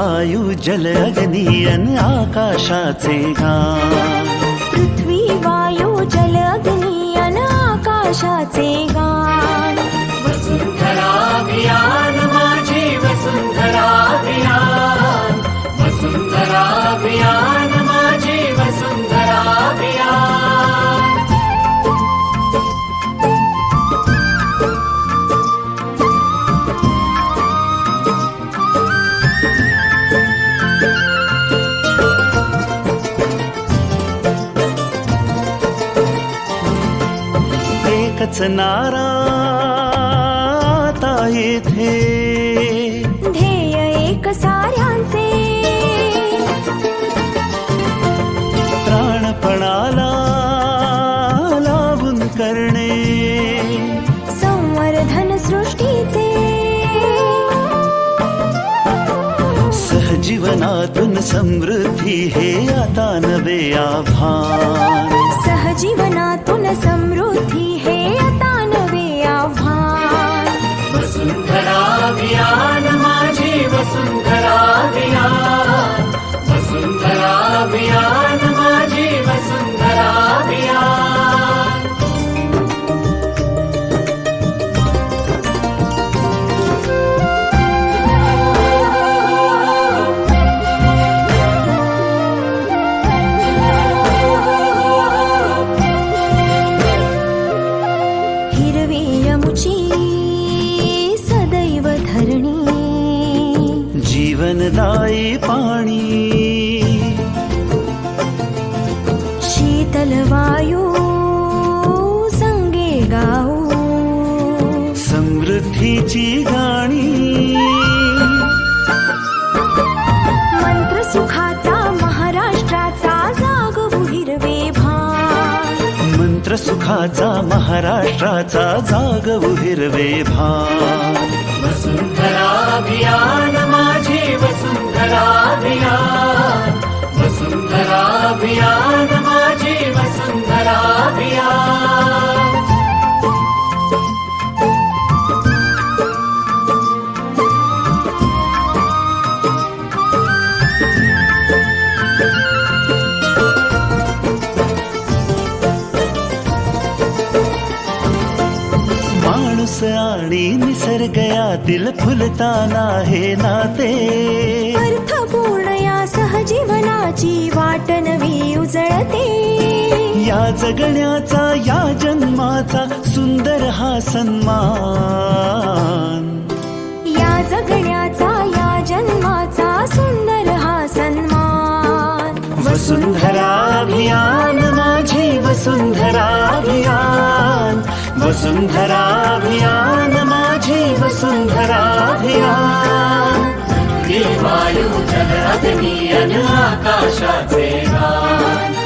वायू जल अग्नी अन आकाशाचे गान. पृथ्वी वायू जल अग्नी अन आकाशाचे गान. वसुंधरा अभियान माझी वसुंधरा अभियान. वसुंधरा अभियान माझी वसुंधरा अभियान. एकच नारा आता येथे, ध्येय एक साऱ्यांचे. प्राणपणाला लावून करणे संवर्धन सृष्टीचे. सहजीवनातून समृद्धी हे आता नवे आव्हान. सहजीवनातून समृद्धी हे आता नवे आव्हान. वसुंधरा अभियान माझी वसुंधरा अभियान. वसुंधरा अभियान माझी वसुंधरा अभियान. हिरवी यमुची सदैव धरणी. जीवनदायी पाणी शीतल वायू संगे गाऊ. समृद्धीची गाणी. मंत्र सुखाचा महाराष्ट्राचा जागवू हिरवे भान. मंत्र सुखाचा महाराष्ट्राचा जागवू हिरवे भान. वसुंधरा अभियान माझी वसुंधरा अभियान. वसुंधरा अभियान माझी वसुंधरा अभियान. माणूस आणि निसर्ग यातील फुलताना हे नाते. अर्थपूर्ण या सहजीवनाची वाट नवी उजळते. या जगण्याचा या जन्माचा सुंदर हा सन्मान. या जगण्याचा या जन्माचा सुंदर हा सन्मान. वसुंधरा अभियान माझी वसुंधरा अभियान. वसुंधरा अभियान माझी वसुंधरा अभियान. वायू जल अग्नी अन आकाशाचे गान.